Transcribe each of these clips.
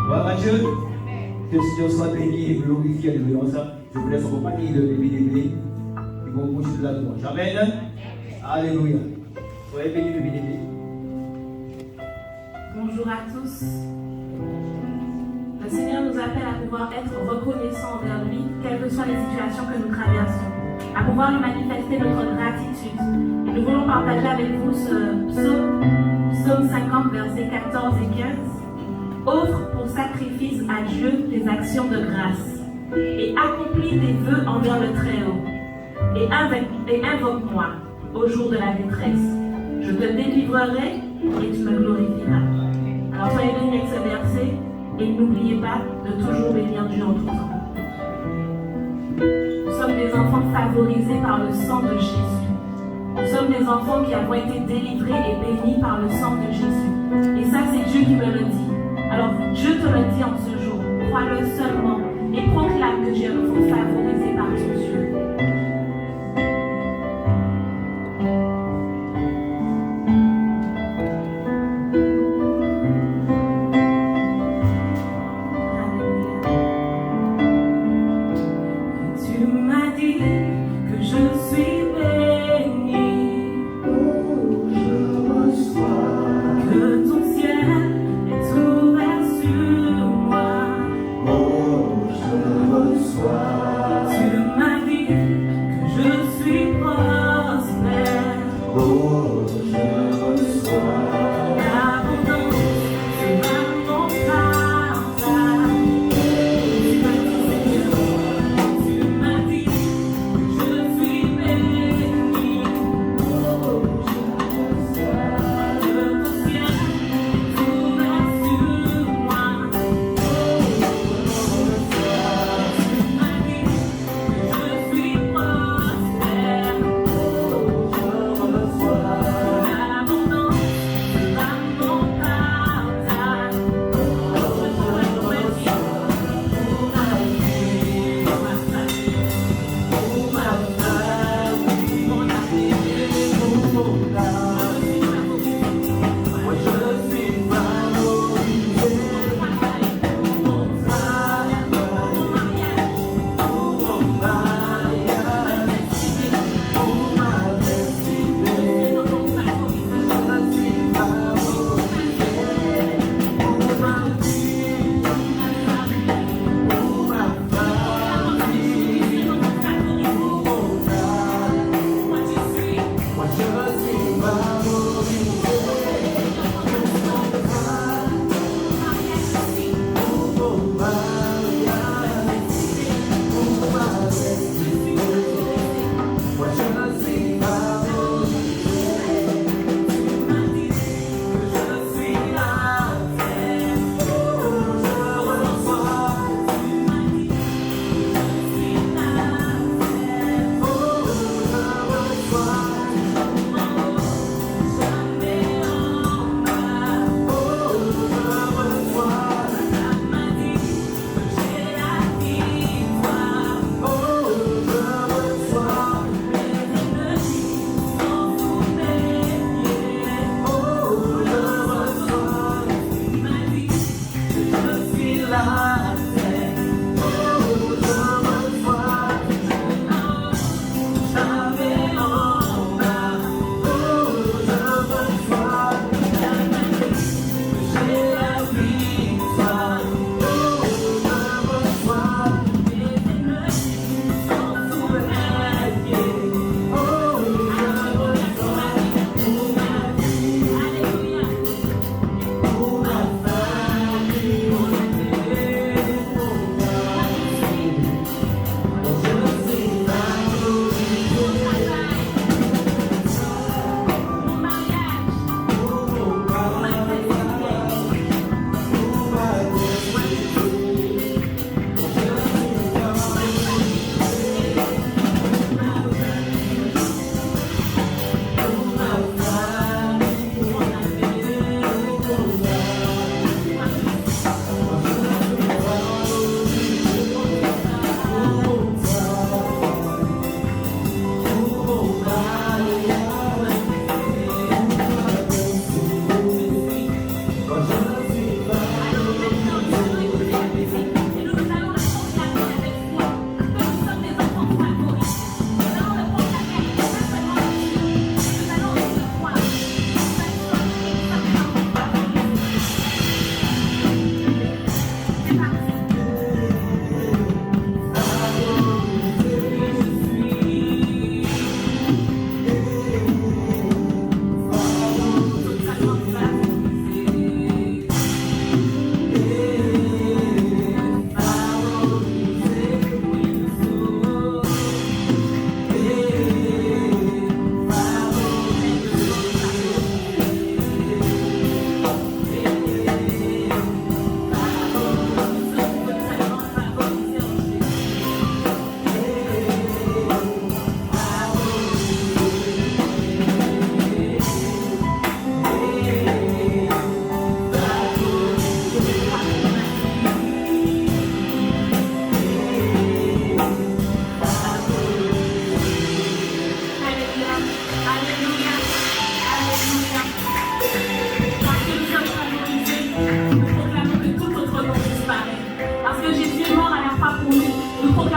Gloire à Dieu. Que le Seigneur soit béni et glorifié. Alléluia. Je vous laisse en compagnie de l'épidémie. Ils vont bouger de la louange. Amen. Alléluia. Soyez bénis, l'épidémie. Bonjour à tous. Le Seigneur nous appelle à pouvoir être reconnaissants envers lui, quelles que soient les situations que nous traversons, à pouvoir lui manifester notre gratitude. Et nous voulons partager avec vous ce psaume 50, versets 14 et 15. Offre pour sacrifice à Dieu des actions de grâce et accomplis tes vœux envers le Très-Haut. Et invoque-moi au jour de la détresse. Je te délivrerai et tu me glorifieras. Alors soyez bénis avec ce verset et n'oubliez pas de toujours bénir Dieu en tout temps. Nous sommes des enfants favorisés par le sang de Jésus. Nous sommes des enfants qui avons été délivrés et bénis par le sang de Jésus. Et ça, c'est Dieu qui me le dit. Alors, Dieu te le dit en ce jour. Crois-le seulement et proclame que tu es un enfant favorisé par ton Dieu.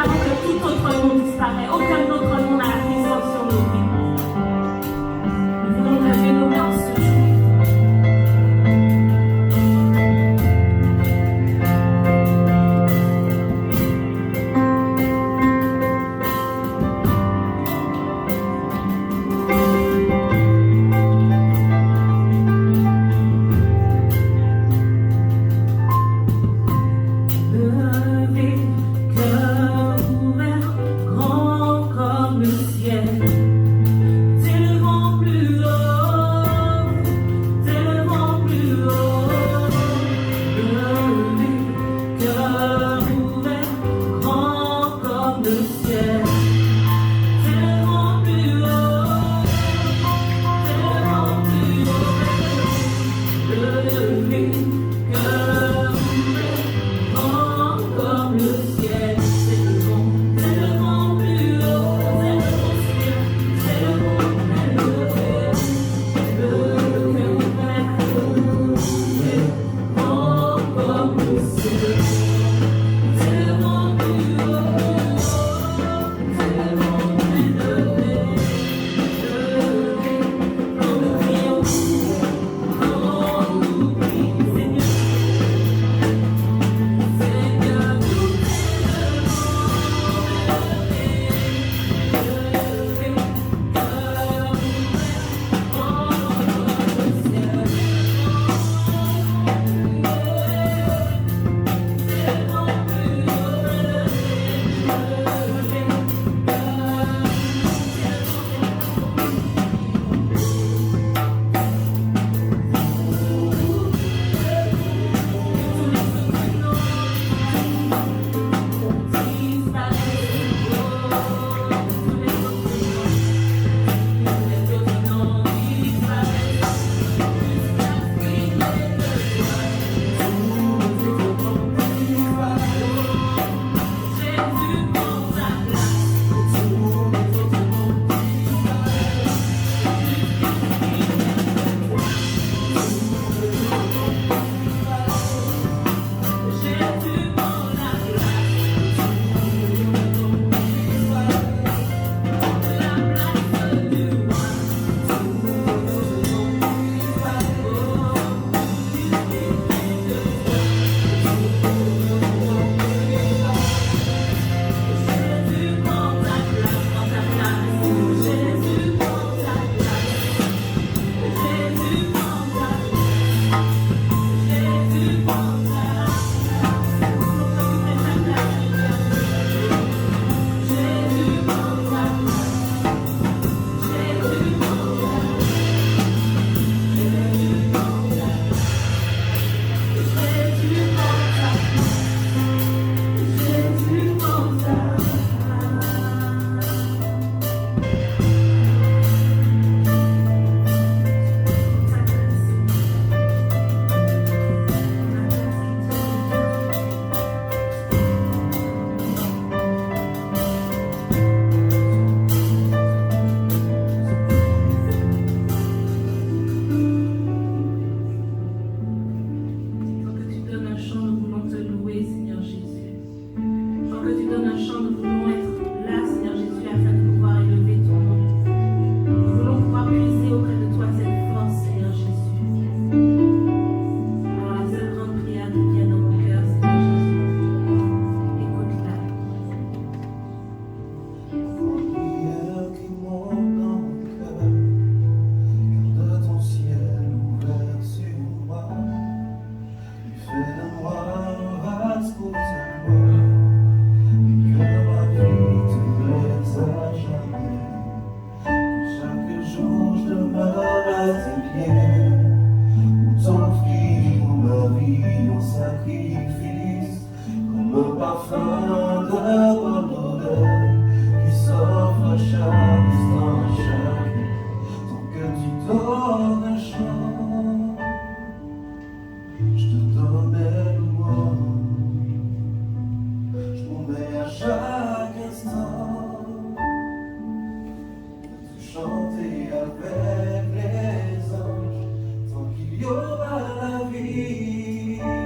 déclarons que tout autre nom disparaît. Aucun autre nom n'a la puissance sur nos vies. Nous voulons lever nos mains ce jour.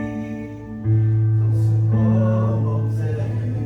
Dans ce corps mortel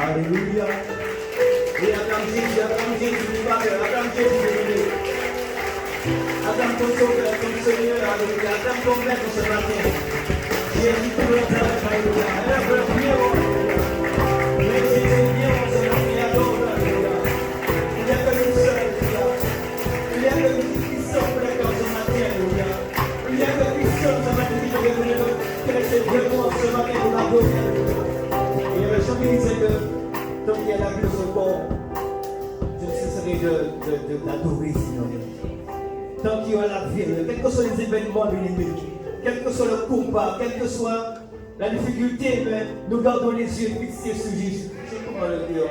Alléluia. Et acclame Jésus, du Père, acclame Jésus de Dieu. Acclame ton Sauveur, ton Seigneur, alléluia. Acclame ton Maître ce matin. Jésus, tu veux faire, alléluia. Lève le pied, mais Jésus, viens, on se marie, adore, alléluia. Il n'y a que nous seuls, alléluia. Il n'y a que nous qui sommes pour les cœurs ce matin, alléluia. Il n'y a que Christ ce matin qui peut donner c'est vraiment ce matin pour l'adorer. Et le chant qui disait que tant qu'il y a la vie de ce corps, je ne cesserai d'adorer, Seigneur. Tant qu'il y a la vie, quels que soient les événements de l'ennemi, quel que soit le combat, quelle que soit la difficulté, mais nous gardons les yeux fixés sur Jésus. Je sais comment le dire.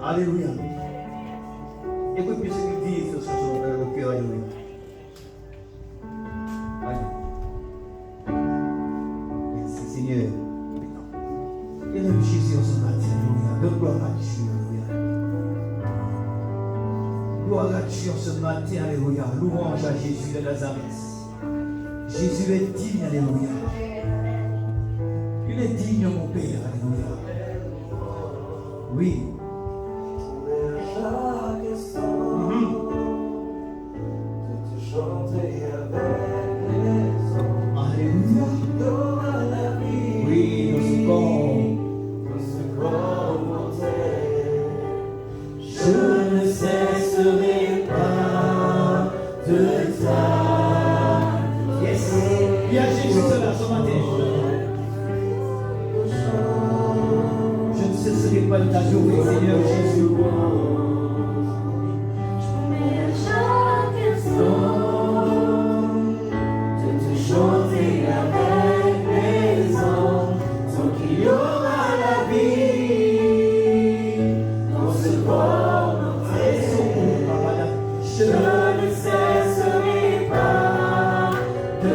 Alléluia. Écoute bien ce qu'il dit sur le cœur, alléluia. Merci Seigneur. Élève Jésus en ce matin, alléluia. Donne gloire à Dieu, alléluia. Gloire à Dieu en ce matin, alléluia. Louange à Jésus de Nazareth. Jésus est digne, alléluia. Il est digne, mon Père, alléluia. Oui. T'adorer, Seigneur Jésus. Je mets à chaque instant de te chanter avec les anges, tant qu'il y aura la vie dans ce corps entier. Je ne cesserai pas de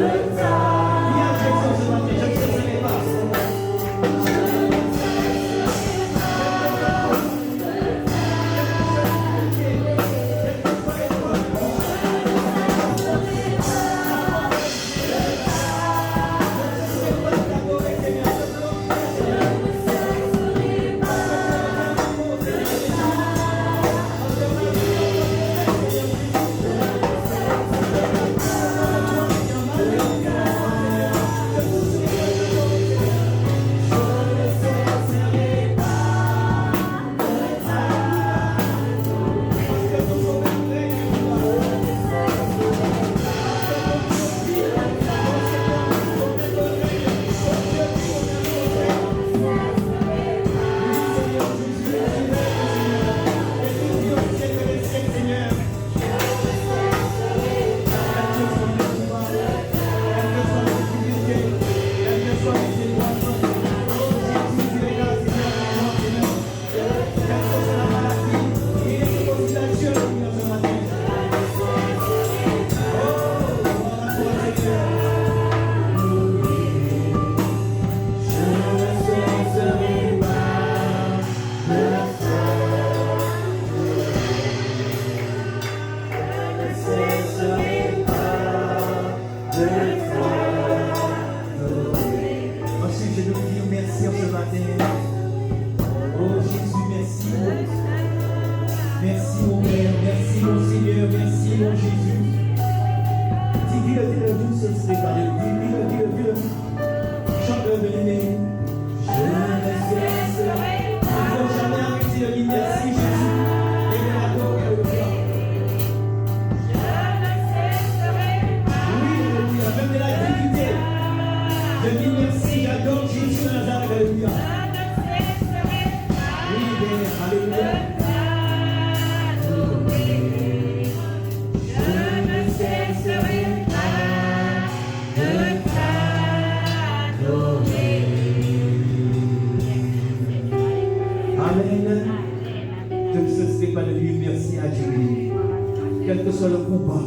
quel que soit le combat,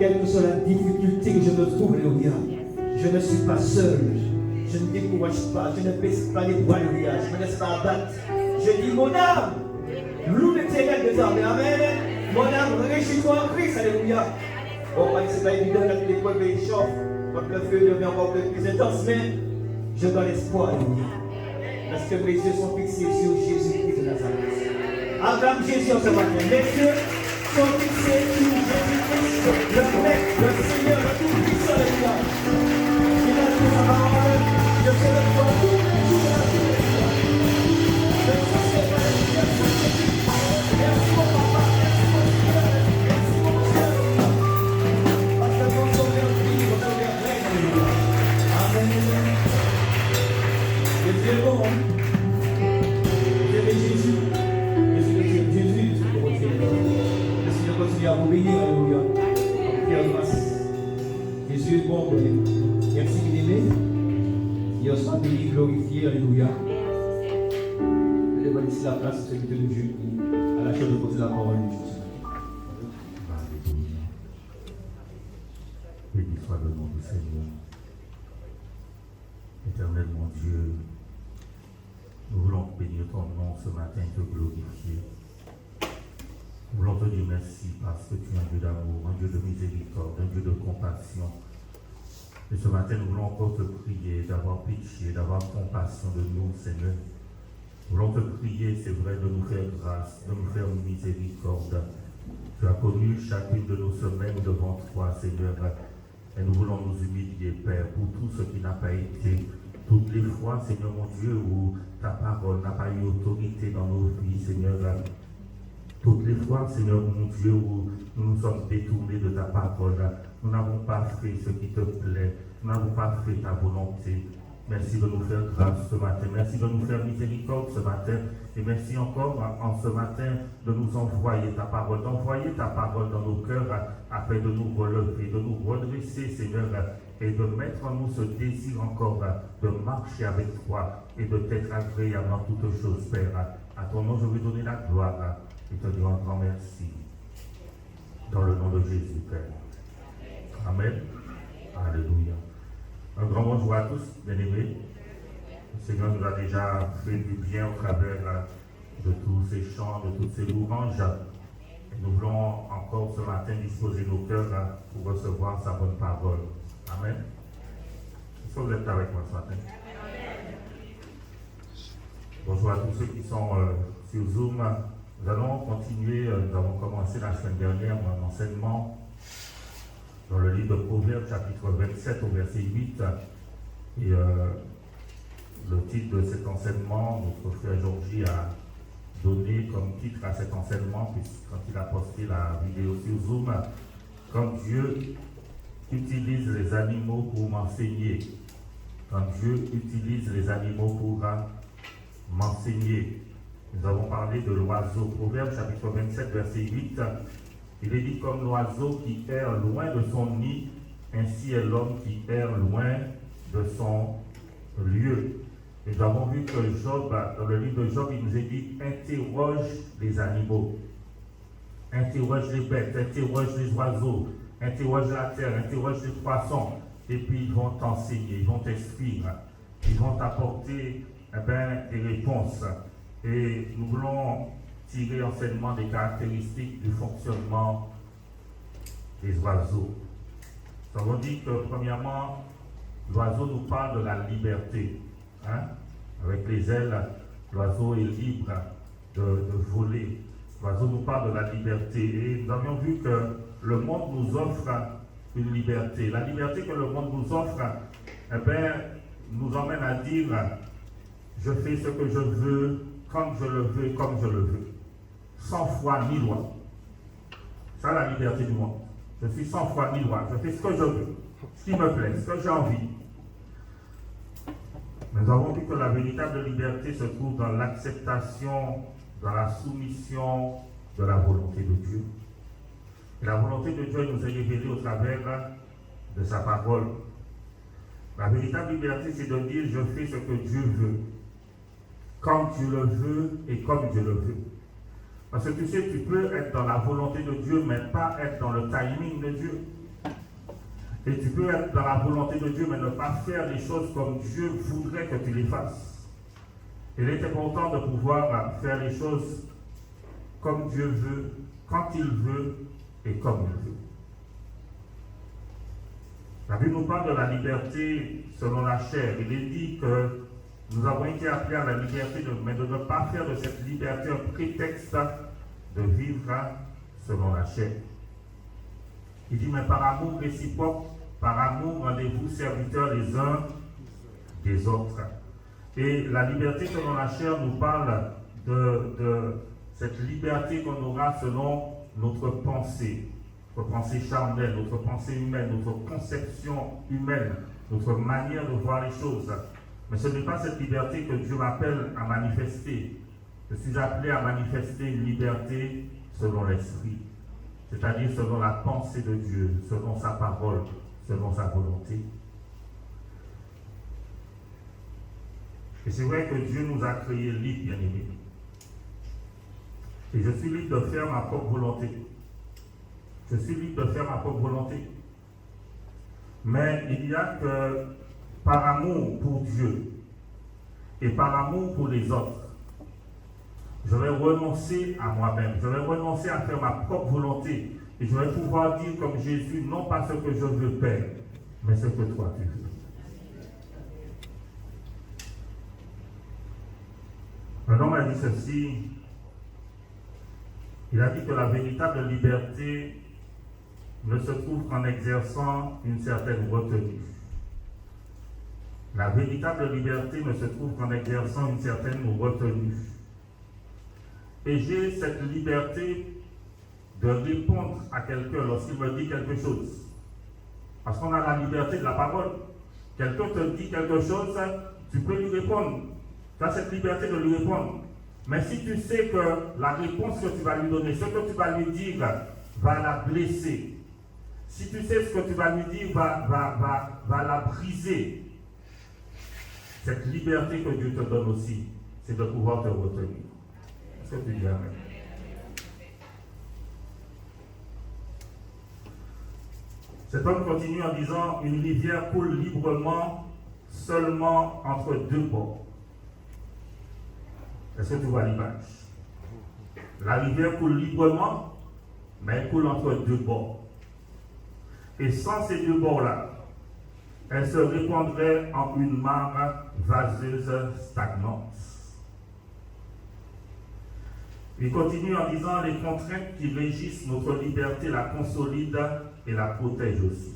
quelle que soit la difficulté que je me trouve, alléluia, je ne suis pas seul, je ne décourage pas, je ne baisse pas les bras, alléluia, je ne me laisse pas abattre. Je dis, mon âme, loue l'Éternel des armées, amen. Mon âme, réjouis-toi en Christ, alléluia. Bon, c'est pas évident, la l'épreuve est chauffe, quand le feu devient encore plus intense, mais Je donne espoir, parce que mes yeux sont fixés sur Jésus-Christ de Nazareth. Acclame Jésus ce matin. Mes yeux sont fixés sur Jésus-Christ, le Maître, le Seigneur, le Tout-Puissant de l'Israël. Il a dit sa parole, je serai le toi tous les jours de la vie de l'Israël. Je sais pas les Dieu, merci mon papa, merci mon Dieu, merci mon Dieu. Parce que ton sauveur vit, ton sauveur règne. Amen. Jésus est bon. Vous aimez Jésus. Jésus est bon. Le Seigneur continue à vous bénir. Alléluia. En grâce. Jésus est bon. Merci bien-aimé. Il soit béni, glorifié. Alléluia. Je vais laisser la place à celui de Dieu à la chose de poser la parole de Jésus. Béni soit le nom du Seigneur. Éternel mon Dieu, nous voulons bénir ton nom ce matin, te glorifier. Nous voulons te dire merci parce que tu es un Dieu d'amour, un Dieu de miséricorde, un Dieu de compassion. Et ce matin, nous voulons encore te prier d'avoir pitié, d'avoir compassion de nous, Seigneur. Nous voulons te prier, c'est vrai, de nous faire grâce, de nous faire miséricorde. Tu as connu chacune de nos semaines devant toi, Seigneur. Et nous voulons nous humilier, Père, pour tout ce qui n'a pas été. Toutes les fois, Seigneur mon Dieu, où ta parole n'a pas eu autorité dans nos vies, Seigneur. Toutes les fois, Seigneur mon Dieu, où nous nous sommes détournés de ta parole, nous n'avons pas fait ce qui te plaît, nous n'avons pas fait ta volonté. Merci de nous faire grâce ce matin, merci de nous faire miséricorde ce matin, et merci encore en ce matin de nous envoyer ta parole, d'envoyer ta parole dans nos cœurs afin de nous relever, de nous redresser, Seigneur, et de mettre en nous ce désir encore de marcher avec toi et de t'être agréable en toutes choses, Père. À ton nom, je veux donner la gloire et te dire un grand merci. Dans le nom de Jésus, Père. Amen. Alléluia. Un grand bonjour à tous, bien-aimés. Le Seigneur nous a déjà fait du bien au travers de tous ces chants, de toutes ces louanges. Et nous voulons encore ce matin disposer nos cœurs pour recevoir sa bonne parole. Amen. Est-ce que vous êtes avec moi ce matin? Bonjour à tous ceux qui sont sur Zoom. Nous allons continuer, nous avons commencé la semaine dernière un enseignement dans le livre de Proverbes, chapitre 27, au verset 8. Et le titre de cet enseignement, notre frère Georgie a donné comme titre à cet enseignement, quand il a posté la vidéo sur Zoom, quand Dieu utilise les animaux pour m'enseigner. Quand Dieu utilise les animaux pour m'enseigner. Nous avons parlé de l'oiseau. Proverbe chapitre 27, verset 8. Il est dit comme l'oiseau qui erre loin de son nid, ainsi est l'homme qui erre loin de son lieu. Et nous avons vu que Job, dans le livre de Job, il nous est dit interroge les animaux, interroge les bêtes, interroge les oiseaux, interroge la terre, interroge les poissons, et puis ils vont t'enseigner, ils vont t'expliquer, ils vont t'apporter des réponses. Et nous voulons tirer enseignement des caractéristiques du fonctionnement des oiseaux. Nous avons dit que premièrement, l'oiseau nous parle de la liberté. Avec les ailes, l'oiseau est libre de voler. L'oiseau nous parle de la liberté. Et nous avions vu que le monde nous offre une liberté. La liberté que le monde nous offre, nous emmène à dire je fais ce que je veux, quand je le veux, comme je le veux. Sans foi ni loi. C'est la liberté du monde. Je suis sans foi ni loi. Je fais ce que je veux, ce qui me plaît, ce que j'ai envie. Nous avons vu que la véritable liberté se trouve dans l'acceptation, dans la soumission de la volonté de Dieu. Et la volonté de Dieu nous est révélée au travers de sa parole. La véritable liberté, c'est de dire je fais ce que Dieu veut, quand Dieu le veut et comme Dieu le veut. Parce que tu sais, tu peux être dans la volonté de Dieu, mais pas être dans le timing de Dieu. Et tu peux être dans la volonté de Dieu, mais ne pas faire les choses comme Dieu voudrait que tu les fasses. Il est important de pouvoir faire les choses comme Dieu veut, quand il veut et comme il veut. La Bible nous parle de la liberté selon la chair. Il est dit que nous avons été appelés à la liberté, mais de ne pas faire de cette liberté un prétexte de vivre selon la chair. Il dit, mais par amour réciproque, par amour, rendez-vous serviteurs les uns des autres. Et la liberté selon la chair nous parle de cette liberté qu'on aura selon notre pensée charnelle, notre pensée humaine, notre conception humaine, notre manière de voir les choses. Mais ce n'est pas cette liberté que Dieu m'appelle à manifester. Je suis appelé à manifester une liberté selon l'esprit, c'est-à-dire selon la pensée de Dieu, selon sa parole, selon sa volonté. Et c'est vrai que Dieu nous a créés libres, bien-aimés. Et je suis libre de faire ma propre volonté. Je suis libre de faire ma propre volonté. Mais il y a que par amour pour Dieu et par amour pour les autres, je vais renoncer à moi-même. Je vais renoncer à faire ma propre volonté. Et je vais pouvoir dire comme Jésus, non pas ce que je veux, Père, mais ce que toi tu veux. Un homme a dit ceci. Il a dit que la véritable liberté ne se trouve qu'en exerçant une certaine retenue. La véritable liberté ne se trouve qu'en exerçant une certaine retenue. Et j'ai cette liberté de répondre à quelqu'un lorsqu'il me dit quelque chose. Parce qu'on a la liberté de la parole. Quelqu'un te dit quelque chose, tu peux lui répondre. Tu as cette liberté de lui répondre. Mais si tu sais que la réponse que tu vas lui donner, ce que tu vas lui dire, va la blesser, si tu sais ce que tu vas lui dire va la briser, cette liberté que Dieu te donne aussi, c'est de pouvoir te retenir. Est-ce que tu dis amen? Cet homme continue en disant, une rivière coule librement seulement entre deux bords. Est-ce que tu vois l'image? La rivière coule librement, mais elle coule entre deux bords. Et sans ces deux bords-là, elle se répandrait en une mare vaseuse stagnante. Il continue en disant, les contraintes qui régissent notre liberté la consolident et la protègent aussi.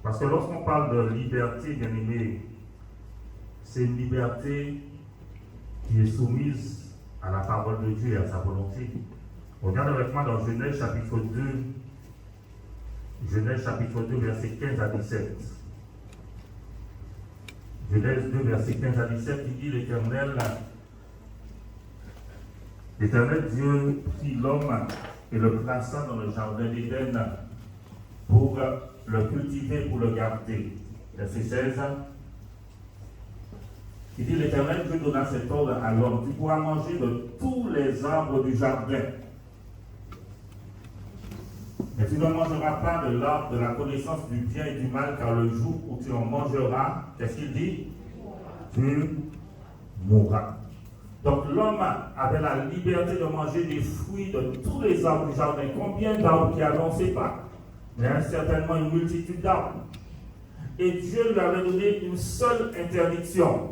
Parce que lorsqu'on parle de liberté, bien aimé, c'est une liberté qui est soumise à la parole de Dieu et à sa volonté. Regarde avec moi dans Genèse chapitre 2, versets 15 à 17. Genèse 2, versets 15 à 17, il dit l'Éternel Dieu prit l'homme et le plaça dans le jardin d'Éden pour le cultiver, pour le garder. Verset 16. Il dit l'Éternel Dieu donna cet ordre à l'homme, tu pourras manger de tous les arbres du jardin. Mais tu ne mangeras pas de l'arbre de la connaissance du bien et du mal, car le jour où tu en mangeras, qu'est-ce qu'il dit? Tu mourras. Donc l'homme avait la liberté de manger des fruits de tous les arbres du jardin. Combien d'arbres qu'il y avait, on ne sait pas. Mais certainement une multitude d'arbres. Et Dieu lui avait donné une seule interdiction.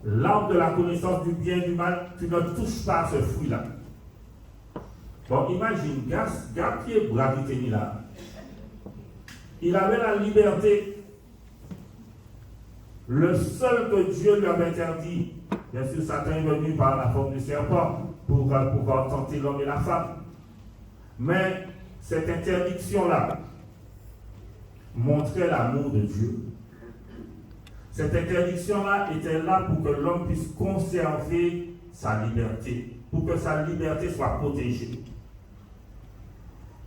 L'arbre de la connaissance du bien et du mal, tu ne touches pas à ce fruit-là. Bon, imagine, garde qui est brave là. Il avait la liberté. Le seul que Dieu lui avait interdit, bien sûr, Satan est venu par la forme du serpent pour pouvoir tenter l'homme et la femme. Mais cette interdiction-là montrait l'amour de Dieu. Cette interdiction-là était là pour que l'homme puisse conserver sa liberté, pour que sa liberté soit protégée.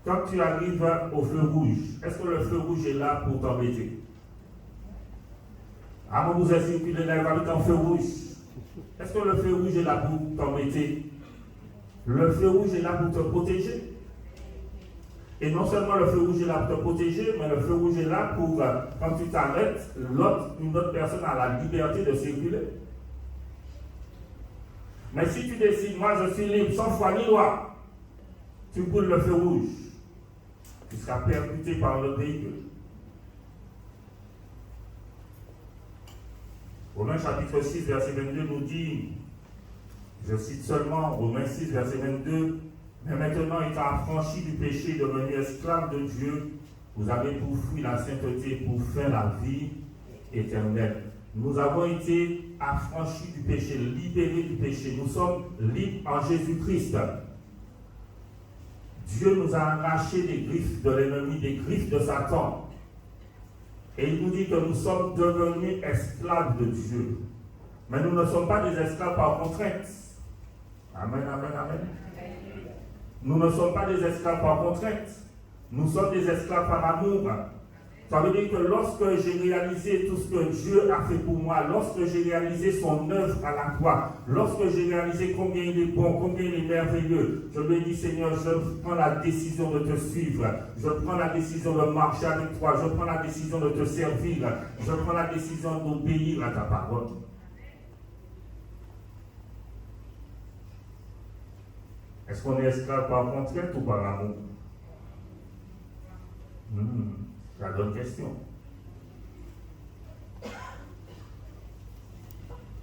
Quand tu arrives au feu rouge, est-ce que le feu rouge est là pour t'embêter? Avant vous avez circulé avec un feu rouge. Est-ce que le feu rouge est là pour t'embêter? Le feu rouge est là pour te protéger. Et non seulement le feu rouge est là pour te protéger, mais le feu rouge est là pour, quand tu t'arrêtes, une autre personne a la liberté de circuler. Mais si tu décides, moi je suis libre, sans foi ni loi, tu brûles le feu rouge. tu seras percuté par le véhicule. Romains chapitre 6, verset 22 nous dit, je cite seulement Romains 6, verset 22, mais maintenant étant affranchis du péché, devenus esclaves de Dieu, vous avez pourfui la sainteté pour faire la vie éternelle. Nous avons été affranchis du péché, libérés du péché. Nous sommes libres en Jésus-Christ. Dieu nous a arrachés des griffes de l'ennemi, des griffes de Satan. Et il nous dit que nous sommes devenus esclaves de Dieu. Mais nous ne sommes pas des esclaves par contrainte. Amen, amen, amen. Nous ne sommes pas des esclaves par contrainte. Nous sommes des esclaves par amour. Ça veut dire que lorsque j'ai réalisé tout ce que Dieu a fait pour moi, lorsque j'ai réalisé son œuvre à la croix, lorsque j'ai réalisé combien il est bon, combien il est merveilleux, je lui ai dit, Seigneur, je prends la décision de te suivre, je prends la décision de marcher avec toi, je prends la décision de te servir, je prends la décision d'obéir à ta parole. Est-ce qu'on est esclave par contrainte ou par amour? C'est la bonne question.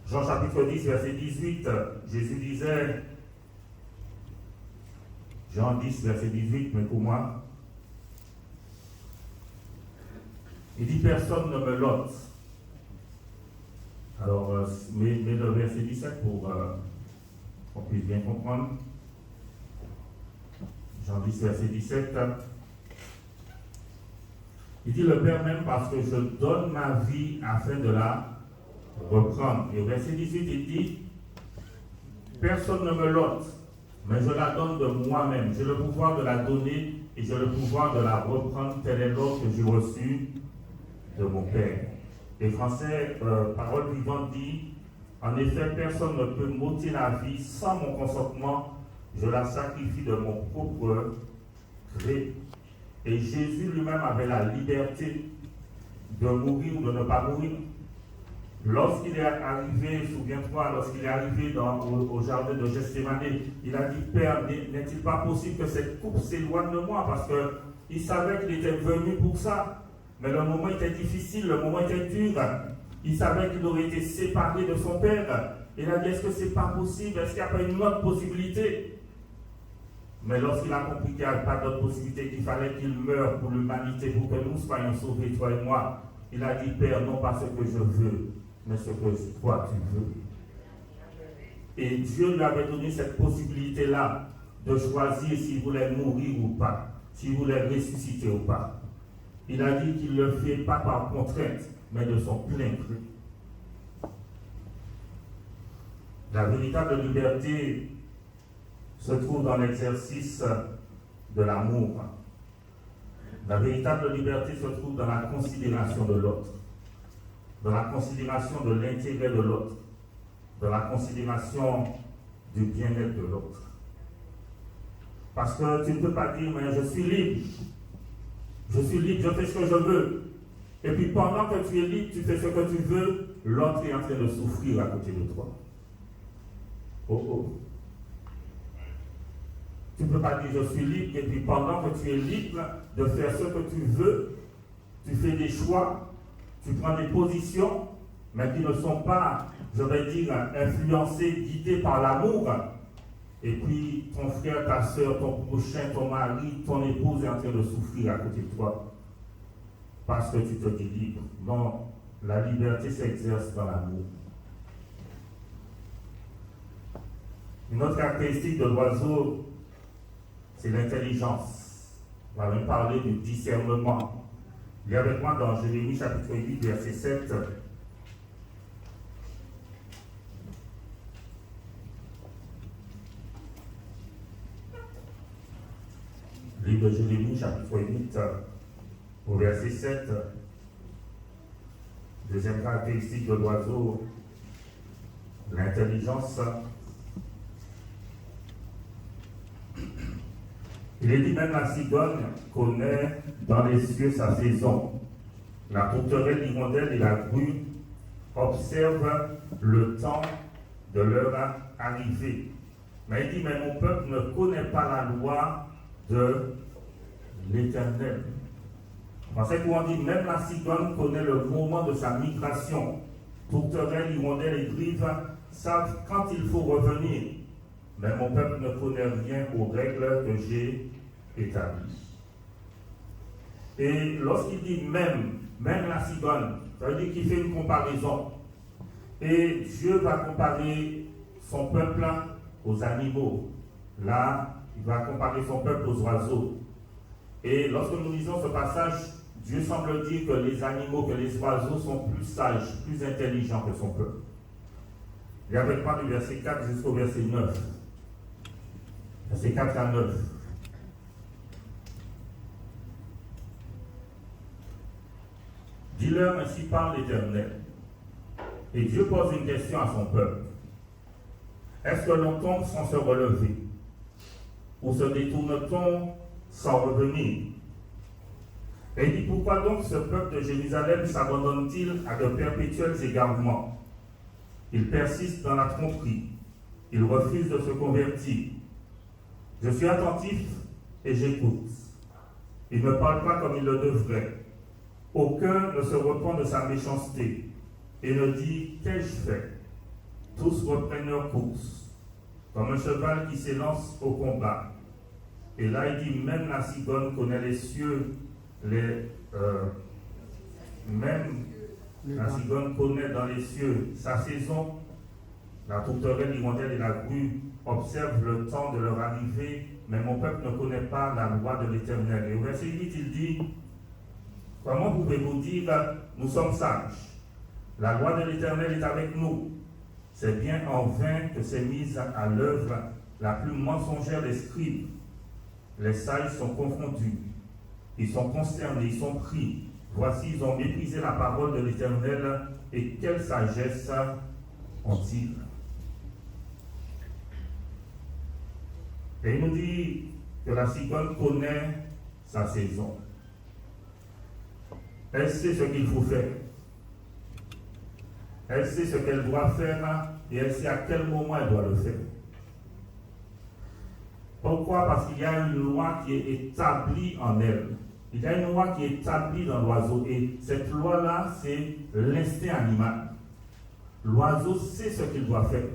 Jean chapitre 10, verset 18, Jésus disait, Jean 10, verset 18, mais pour moi, il dit, personne ne me l'ôte. Alors, mets le verset 17 pour qu'on puisse bien comprendre. Jean 10, verset 17. Il dit le Père même parce que je donne ma vie afin de la reprendre. Et au verset 18, il dit, personne ne me l'ôte, mais je la donne de moi-même. J'ai le pouvoir de la donner et j'ai le pouvoir de la reprendre. Tel est l'ordre que j'ai reçu de mon Père. Et français, Parole vivante dit, en effet, personne ne peut m'ôter la vie sans mon consentement. Je la sacrifie de mon propre gré. Et Jésus lui-même avait la liberté de mourir ou de ne pas mourir. Lorsqu'il est arrivé, souviens-toi, lorsqu'il est arrivé au jardin de Gethsémane, il a dit, Père, n'est-il pas possible que cette coupe s'éloigne de moi? Parce qu'il savait qu'il était venu pour ça. Mais le moment était difficile, le moment était dur. Il savait qu'il aurait été séparé de son Père. Il a dit, est-ce que ce n'est pas possible? Est-ce qu'il n'y a pas une autre possibilité? Mais lorsqu'il a compris qu'il n'y avait pas d'autre possibilité, qu'il fallait qu'il meure pour l'humanité, pour que nous soyons sauvés, toi et moi, il a dit, Père, non pas ce que je veux, mais ce que toi tu veux. Et Dieu lui avait donné cette possibilité-là de choisir s'il voulait mourir ou pas, s'il voulait ressusciter ou pas. Il a dit qu'il ne le fait pas par contrainte, mais de son plein gré. La véritable liberté se trouve dans l'exercice de l'amour. La véritable liberté se trouve dans la considération de l'autre, dans la considération de l'intérêt de l'autre, dans la considération du bien-être de l'autre. Parce que tu ne peux pas dire, mais je suis libre, je fais ce que je veux. Et puis pendant que tu es libre, tu fais ce que tu veux, l'autre est en train de souffrir à côté de toi. Oh oh. Tu ne peux pas dire je suis libre et puis pendant que tu es libre de faire ce que tu veux, tu fais des choix, tu prends des positions, mais qui ne sont pas, je vais dire, influencées, guidées par l'amour. Et puis ton frère, ta soeur, ton prochain, ton mari, ton épouse est en train de souffrir à côté de toi. Parce que tu te dis libre. Non, la liberté s'exerce dans l'amour. Une autre caractéristique de l'oiseau, c'est l'intelligence. On va même parler du discernement. Il y a avec moi dans Jérémie chapitre 8, verset 7. Livre de Jérémie chapitre 8, au verset 7. Deuxième caractéristique de l'oiseau, l'intelligence. Il est dit même la cigogne connaît dans les cieux sa saison. La tourterelle, l'hirondelle et la grue observent le temps de leur arrivée. Mais il dit, mais mon peuple ne connaît pas la loi de l'Éternel. En fait, où on dit, même la cigogne connaît le moment de sa migration. Tourterelle, hirondelle et grive savent quand il faut revenir. Mais mon peuple ne connaît rien aux règles que j'ai établies. Et lorsqu'il dit même la cigogne, ça veut dire qu'il fait une comparaison. Et Dieu va comparer son peuple aux animaux. Là, il va comparer son peuple aux oiseaux. Et lorsque nous lisons ce passage, Dieu semble dire que les animaux, que les oiseaux sont plus sages, plus intelligents que son peuple. Il y avait pas du verset 4 jusqu'au verset 9. Verset 4 à 9. Dis-leur, ainsi parle l'Éternel. Et Dieu pose une question à son peuple. Est-ce que l'on tombe sans se relever? Ou se détourne-t-on sans revenir? Et il dit, pourquoi donc ce peuple de Jérusalem s'abandonne-t-il à de perpétuels égarements? Il persiste dans la tromperie. Il refuse de se convertir. Je suis attentif et j'écoute. Il ne parle pas comme il le devrait. Aucun ne se repent de sa méchanceté et ne dit « Qu'ai-je fait ?» Tous reprennent leur course, comme un cheval qui s'élance au combat. Et là, il dit « Même la cigogne connaît les cieux, la cigogne connaît dans les cieux sa saison. La tourterelle, l'hirondelle et la grue observent le temps de leur arrivée, mais mon peuple ne connaît pas la loi de l'Éternel. » Et au verset 8, il dit « Comment pouvez-vous dire « Nous sommes sages ?» La loi de l'Éternel est avec nous. C'est bien en vain que s'est mise à l'œuvre la plus mensongère des scribes. Les sages sont confondus. Ils sont consternés, ils sont pris. Voici, ils ont méprisé la parole de l'Éternel, et quelle sagesse ont-ils? Et il nous dit que la cigogne connaît sa saison. Elle sait ce qu'il faut faire. Elle sait ce qu'elle doit faire et elle sait à quel moment elle doit le faire. Pourquoi? Parce qu'il y a une loi qui est établie en elle. Il y a une loi qui est établie dans l'oiseau et cette loi-là, c'est l'instinct animal. L'oiseau sait ce qu'il doit faire.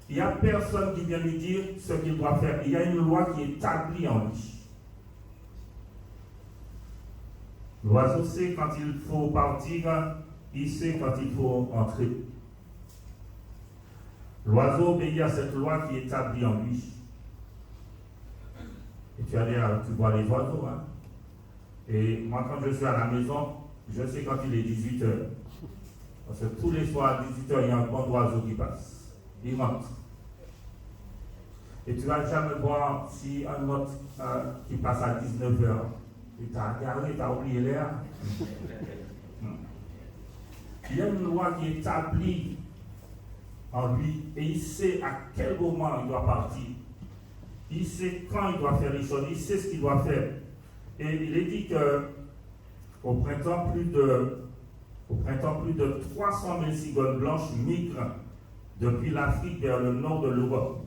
Il n'y a personne qui vient lui dire ce qu'il doit faire. Il y a une loi qui est établie en lui. L'oiseau sait quand il faut partir, il sait quand il faut entrer. L'oiseau obéit à cette loi qui est établie en lui. Et tu vois les oiseaux, hein? Et moi, quand je suis à la maison, je sais quand il est 18h. Parce que tous les soirs à 18h, il y a un bon oiseau qui passe. Il rentre. Et tu vas jamais voir si un autre qui passe à 19h. Tu as regardé, tu as oublié l'air. Il y a une loi qui est établie en lui et il sait à quel moment il doit partir. Il sait quand il doit faire les choses, il sait ce qu'il doit faire. Et il est dit qu'au printemps, plus de 300 000 cigognes blanches migrent depuis l'Afrique vers le nord de l'Europe.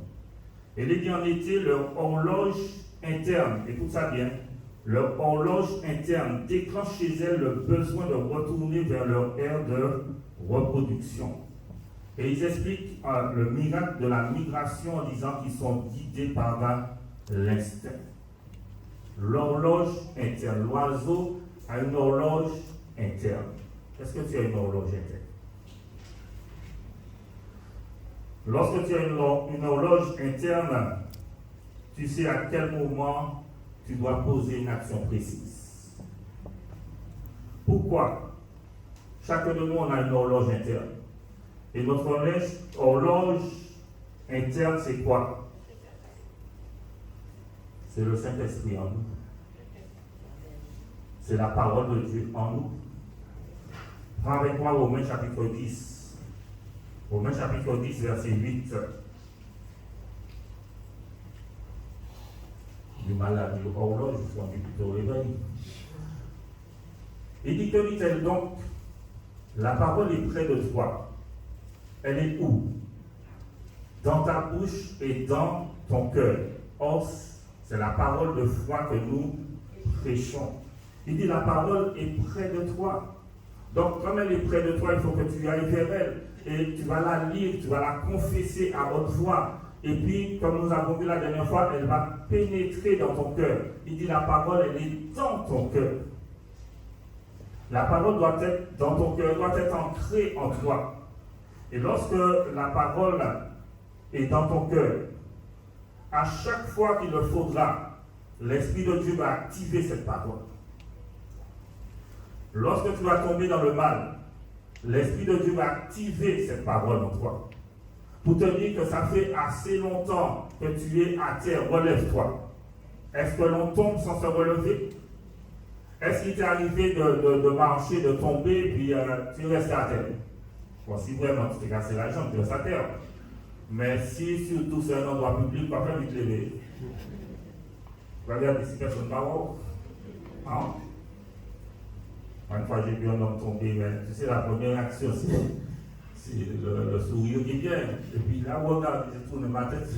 Et il est dit en été, leur horloge interne, écoute ça bien, leur horloge interne déclenche chez elles le besoin de retourner vers leur ère de reproduction. Et ils expliquent le miracle de la migration en disant qu'ils sont guidés par l'instinct. L'horloge interne. L'oiseau a une horloge interne. Est-ce que tu as une horloge interne? Lorsque tu as une horloge interne, tu sais à quel moment tu dois poser une action précise. Pourquoi? Chacun de nous, on a une horloge interne. Et notre horloge interne, c'est quoi? C'est le Saint-Esprit en nous. C'est la parole de Dieu en nous. Prends avec moi Romains chapitre 10. Romains chapitre 10, verset 8. Du mal à dire horloge, je suis plutôt réveil. Il dit que dit-elle donc? La parole est près de toi. Elle est où? Dans ta bouche et dans ton cœur. Or, c'est la parole de foi que nous prêchons. Il dit la parole est près de toi. Donc, comme elle est près de toi, il faut que tu ailles vers elle. Et tu vas la lire, tu vas la confesser à haute voix. Et puis, comme nous avons vu la dernière fois, elle va pénétrer dans ton cœur. Il dit la parole, elle est dans ton cœur. La parole doit être dans ton cœur, doit être ancrée en toi. Et lorsque la parole est dans ton cœur, à chaque fois qu'il le faudra, l'Esprit de Dieu va activer cette parole. Lorsque tu vas tomber dans le mal, l'Esprit de Dieu va activer cette parole en toi. Pour te dire que ça fait assez longtemps que tu es à terre, relève-toi. Est-ce que l'on tombe sans se relever? Est-ce qu'il t'est arrivé de marcher, de tomber, puis tu restes à terre? Bon, si vraiment tu t'es cassé la jambe, tu restes à terre. Mais si surtout c'est un endroit public, pas faire vite lever. Regarde si personne ne va voir. Hein? Une fois j'ai vu un homme tomber, mais tu sais, la première action, c'est le sourire qui vient. Et puis là, regarde, je tourne ma tête.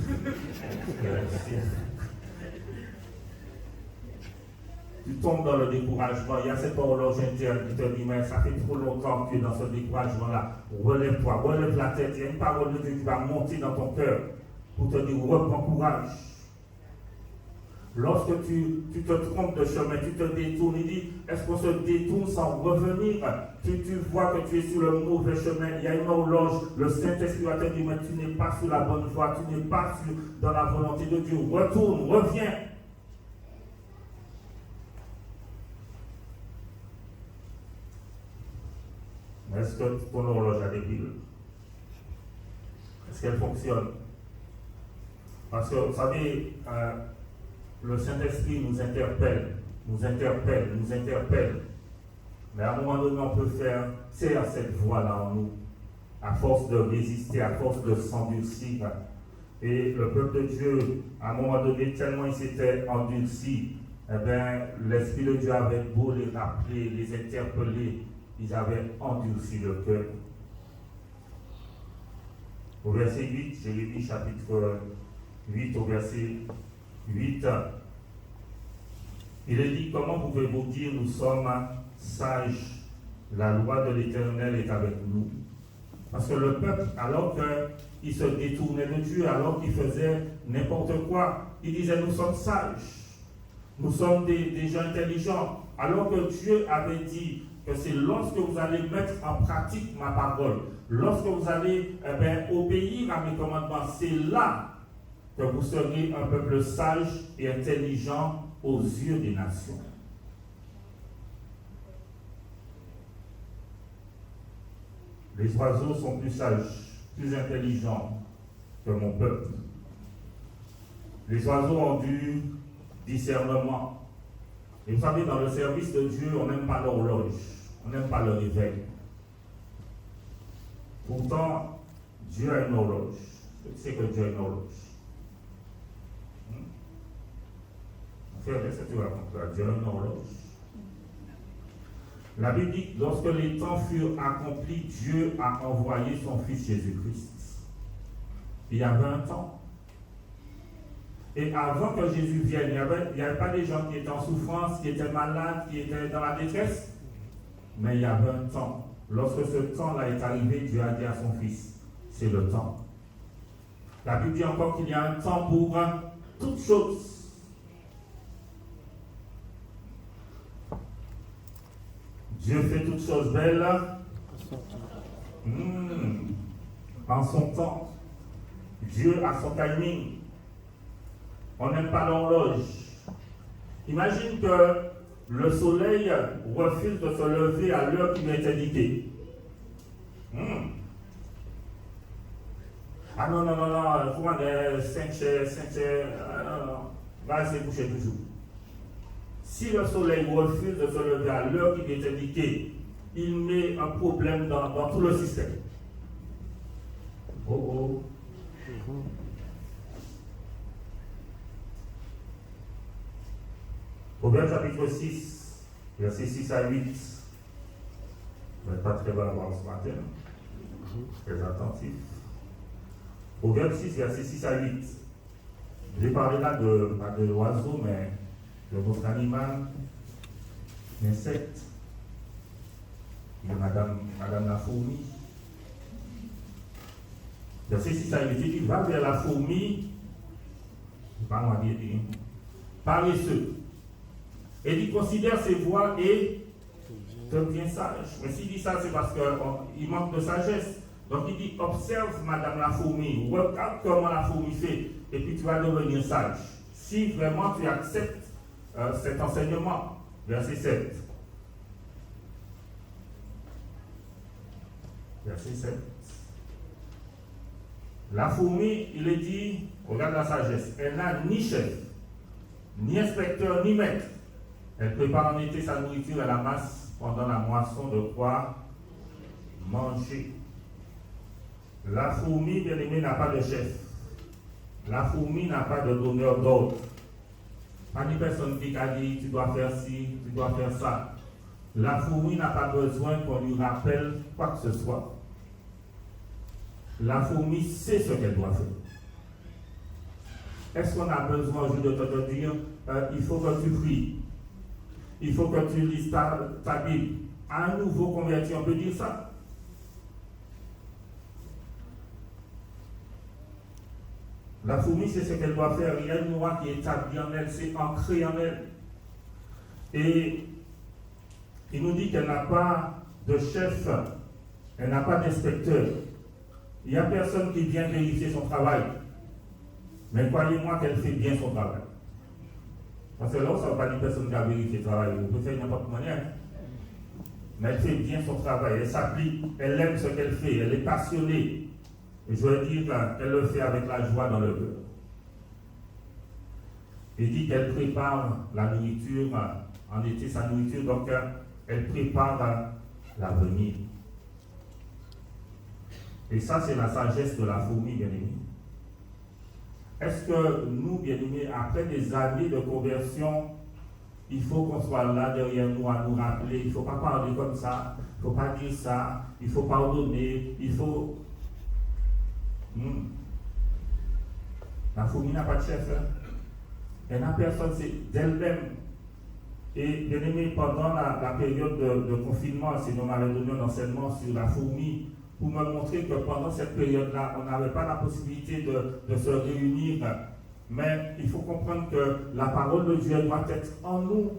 Tu tombes dans le découragement. Il y a cette horloge interne qui te dit, mais ça fait trop longtemps que tu es dans ce découragement-là. Relève-toi, relève la tête. Il y a une parole de Dieu qui va monter dans ton cœur pour te dire, reprends courage. Lorsque tu te trompes de chemin, tu te détournes, il dit, est-ce qu'on se détourne sans revenir? Tu vois que tu es sur le mauvais chemin, il y a une horloge, le Saint-Esprit va te dire, mais tu n'es pas sur la bonne voie, tu n'es pas dans la volonté de Dieu. Retourne, reviens. Est-ce que ton horloge a des piles? Est-ce qu'elle fonctionne? Parce que, vous savez, le Saint-Esprit nous interpelle. Mais à un moment donné, on peut faire taire cette voix-là en nous, à force de résister, à force de s'endurcir. Et le peuple de Dieu, à un moment donné, tellement il s'était endurci, eh bien, l'Esprit de Dieu avait beau les rappeler, les interpeller, ils avaient endurci le cœur. Au verset 8, Jérémie chapitre 8, au verset 8, il est dit, comment pouvez-vous dire, nous sommes sages, la loi de l'Éternel est avec nous. Parce que le peuple, alors qu'il se détournait de Dieu, alors qu'il faisait n'importe quoi, il disait, nous sommes sages, nous sommes des gens intelligents, alors que Dieu avait dit que c'est lorsque vous allez mettre en pratique ma parole, lorsque vous allez obéir à mes commandements, c'est là que vous serez un peuple sage et intelligent aux yeux des nations. Les oiseaux sont plus sages, plus intelligents que mon peuple. Les oiseaux ont du discernement. Et vous savez, dans le service de Dieu, on n'aime pas l'horloge, on n'aime pas le réveil. Pourtant, Dieu a une horloge. Tu sais que Dieu a une horloge. Qu'est-ce que tu racontes? Dieu a une horloge. La Bible dit que lorsque les temps furent accomplis, Dieu a envoyé son Fils Jésus-Christ. Il y avait un temps. Et avant que Jésus vienne, il n'y avait pas des gens qui étaient en souffrance, qui étaient malades, qui étaient dans la détresse. Mais il y avait un temps. Lorsque ce temps-là est arrivé, Dieu a dit à son Fils, c'est le temps. La Bible dit encore qu'il y a un temps pour toutes choses. Dieu fait toutes choses belles en son temps. Dieu a son timing. On n'aime pas l'horloge. Imagine que le soleil refuse de se lever à l'heure qui lui est indiquée. Ah non, comment 5 heures, va se coucher toujours. Si le soleil refuse de se lever à l'heure qui lui est indiquée, il met un problème dans tout le système. Proverbe chapitre 6, versets 6 à 8. Vous n'êtes pas très bon à voir ce matin. Très attentif. Proverbe 6, versets 6 à 8. J'ai parlé là de l'oiseau, mais de votre animal l'insecte. Il y a Madame la fourmi. Verset 6, ça il dit, va vers la fourmi, pas moi dire, paresseux. Et il considère ses voies et devient sage. Mais s'il dit ça, c'est parce qu'il manque de sagesse. Donc il dit, observe Madame la fourmi, regarde comment la fourmi fait, et puis tu vas devenir sage. Si vraiment tu acceptes cet enseignement. Verset 7. Verset 7. La fourmi, il est dit, regarde la sagesse, elle n'a ni chef, ni inspecteur, ni maître. Elle prépare en été sa nourriture à la masse pendant la moisson de quoi manger. La fourmi, bien aimé, n'a pas de chef. La fourmi n'a pas de donneur d'ordre. Pas de personne qui a dit tu dois faire ci, tu dois faire ça. La fourmi n'a pas besoin qu'on lui rappelle quoi que ce soit. La fourmi sait ce qu'elle doit faire. Est-ce qu'on a besoin aujourd'hui de te dire il faut que tu pries, il faut que tu lises ta Bible? Un nouveau converti, on peut dire ça? La fourmi, c'est ce qu'elle doit faire. Il y a une loi qui est établie en elle, c'est ancré en elle. Et il nous dit qu'elle n'a pas de chef, elle n'a pas d'inspecteur. Il n'y a personne qui vient vérifier son travail. Mais croyez-moi qu'elle fait bien son travail. Parce que là, ça ne veut pas dire personne qui a vérifié le travail. Vous pouvez faire n'importe quelle manière. Mais elle fait bien son travail, elle s'applique, elle aime ce qu'elle fait, elle est passionnée. Et je veux dire qu'elle le fait avec la joie dans le cœur. Il dit qu'elle prépare la nourriture, en été sa nourriture, donc elle prépare l'avenir. Et ça, c'est la sagesse de la fourmi, bien-aimée. Est-ce que nous, bien-aimés, après des années de conversion, il faut qu'on soit là derrière nous à nous rappeler, il ne faut pas parler comme ça, il ne faut pas dire ça, il faut pardonner, il faut... La fourmi n'a pas de chef, hein? Elle n'a personne, c'est d'elle-même. Et bien aimé, pendant la période de confinement, le Seigneur m'avait donné un enseignement sur la fourmi pour me montrer que pendant cette période-là, on n'avait pas la possibilité de se réunir. Mais il faut comprendre que la parole de Dieu doit être en nous.